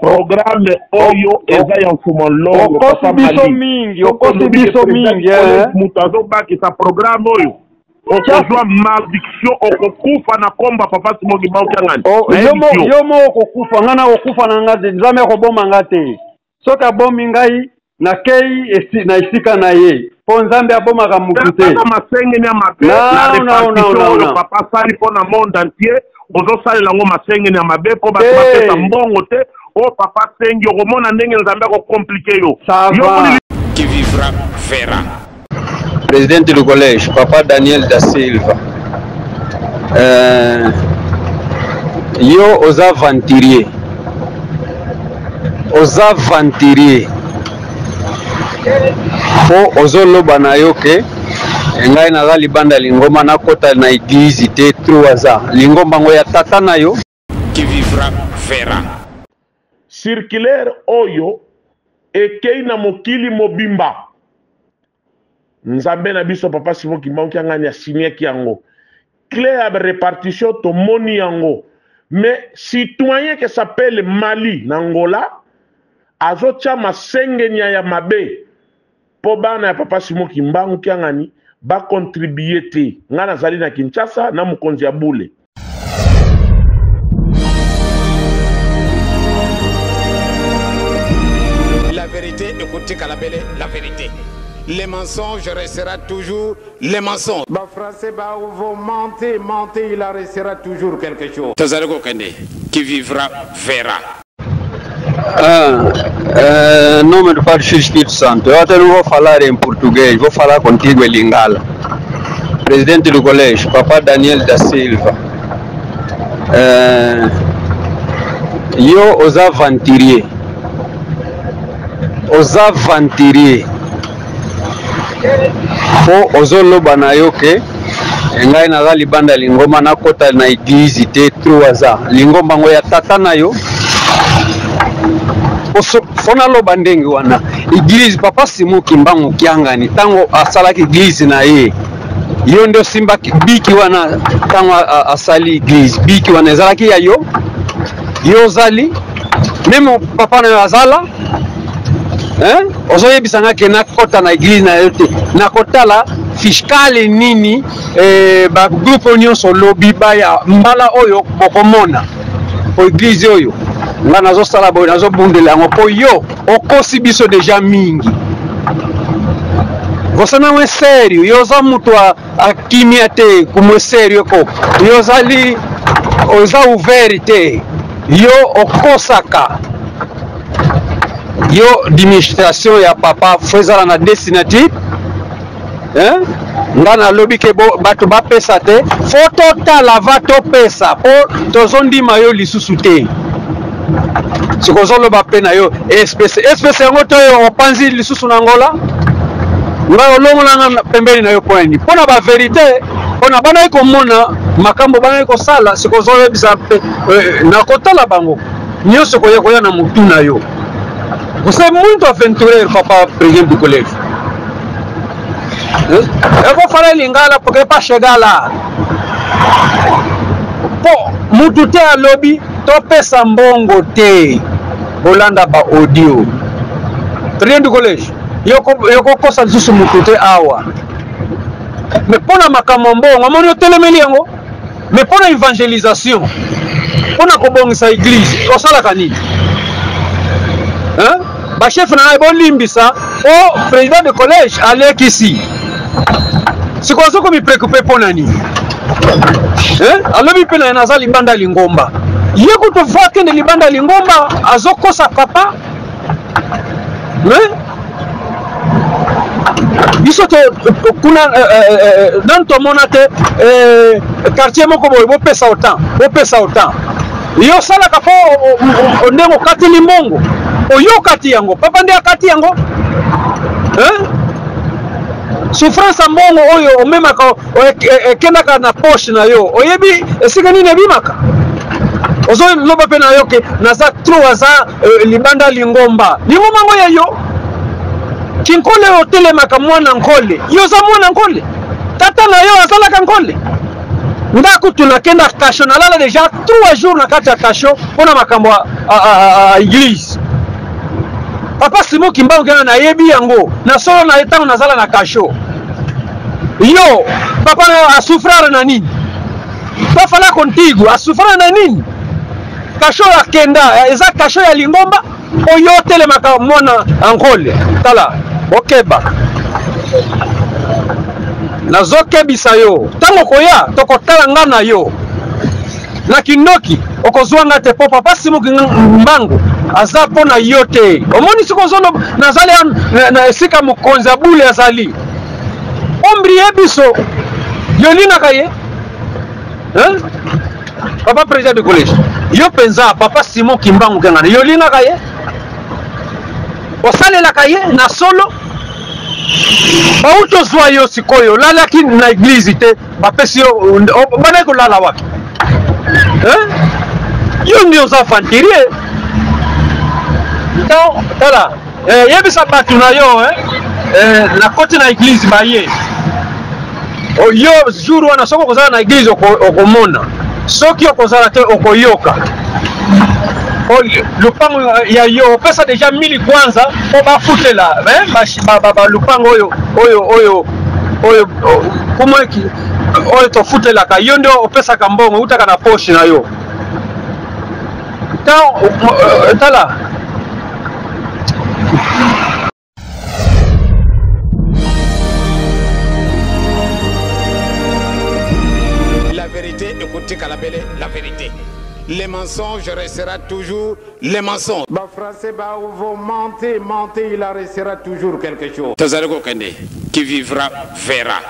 programme oyo eza ya mfumo longo okosi biso mingi mutazo bakisa programme oyo okozwa maldiction okokufa na komba papa Simoki Mbaokiangani yo mo okokufa ngana okufa na ngade nzambe akoboma ngate soki abomi ngai nakei na esika na ye po nzambe abomaka mutu te masengeni ya mabe na repartition oyo papa sali mpo na monde entier ozosalela yango masengeni ya mabe mpo bato bapesa mbongo te o papa sengi okomona ndenge nzambe akokomplike yo qui vivra verra. Président du collège, Papa Daniel da Silva. Yo aux aventuriers. Po ozoloba na yo ke ngai naza libanda lingomba nakota na église te 3 ans. Lingomba ngo ya tata na yo qui vivra verra. Circulaire oyo ekei na mokili mobimba. Nzambe na biso papa Simoki Mbaokiangani ya signeki yango. Clé à répartition to moni yango. Mais citoyen qui s'appelle Mali, Nangola, azotia masengenya ya mabe. Po bana ya papa Simoki Mbaokiangani ba contribuer te. Ngana zali na Kinshasa na mukonzi ya bule. La vérité, écoutez Kalabele, la vérité. Les mensonges restera toujours les mensonges. Bah français, bah vous mentez, il en restera toujours quelque chose. Tazarego Kende, qui vivra verra. Nome do Padre Espírito Santo. Eu até não vou falar em português, vou falar contigo em Lingala. Presidente do colégio, Papa Daniel da Silva. Eu os aventuriers. Po ozoloba na yo ke ngai naza libanda lingomba nakota na église te 3 ans. Lingomba ngo ya tata na yo fona loba ndenge wana église papa Simoki Mbaokiangani tango asalaki église na ye yo ndio simba biki wana tango asali église biki wana ezalaki ya yo zali memo papa na yo azala ozoyebisanga ke nakota na église na yo te nakotala fiscale nini ba groupe nyonso lobi baya mbala oyo bokomona po église oyo nga nazosala boyo nazobundela yango po yo okosi biso deja mingi vosana mwe serio yo za mutu akimia te kumwe serio ko yo zali oza ouvert te yo okosaka yo administration ya papa fezala na destinative nga nalobi ke bato bapesa te fo totala va topesa po tozondima yo lisusu te sikozoloba pe na yo espèce yango to yo opanzi lisusu na ngola nga olongolanga pembeni na yo poeni mpona baverité mpona bana komona makambo bana kosala sikozolobisa pe nakotala bango nyonso koya na mutu na yo. Você é muito aventureiro, Papa Presidente do colégio. Eu vou falar em Lingala porque é para chegar lá. Pô, muito te a lobby, tô pensando bongo te. Bolanda ba audio. Presidente do colégio. Eu coisa disso muito te awa. Me põe na macamambongo, amor eu telemeliango. Me põe na evangelização. Põe na kobongisa igreja. Eu sala canini. Ba chef na bon limbisa o président de collège Alek ici. C'est quoi ça que me préoccupe pour nani? Alors mi pena na zali libanda lingomba. Yeko to voit que libanda lingomba azoko sa papa. Biso to kuna dans to monate quartier moko boy bo pesa autant. Yo sala ka fo ndemo kati limongo. Oyo kati yango papa ndi akati yango souffrance mbongo oyo omemaka kendaka na poche na yo oyebi esika nini ebimaka ozo loba pe na yo ke naza trop za libanda lingomba ngo ya yo kinkole hotelemaka mwana nkole yo za mwana nkole tata na yo azalaka nkole ndaku tunakenda kasho nalala déjà 3 jours na kati ya kasho mpona makambo ya église. Papa Simon Kimbangu kena nayebi yango na solo na etango nazala na kasho. Yo papa asufrara na nini? Bafala contigo asufrara na nini? Kasho ya kenda eza kasho ya Lingomba oyo telemaka mwana Angole tala okeba nazokebisa yo tango koya tokotala nga na yo na kindoki okozwanga te po Papa Simon Kimbangu aza po na yo te omoni sikozono nazali na esika mokonzi ya bule azali ombri yebiso yolinaka ye Papa président du collège yo penza Papa Simon Kimbangu kengana yolinaka ye osalelaka ye na solo bauto zwa yo sikoyo lalaki na église te bapesi yo bana ko lala wapi yo ndio za fantirie donc tala yebisa batu na yo na côté na église baye yo jour wana soko kozala na église okomona soki okozala te okoyoka lupango ya yo pesa déjà 1000 kwanza po bafutela lupango oyo kumweki oyo tofutelaka yo ndio opesaka mbongo utaka na poche na yo tala la vérité écoutez Kalabele la vérité. Les mensonges restera toujours les mensonges. Bah français, bah vous mentez, il en restera toujours quelque chose. Tazarego Kende, qui vivra verra.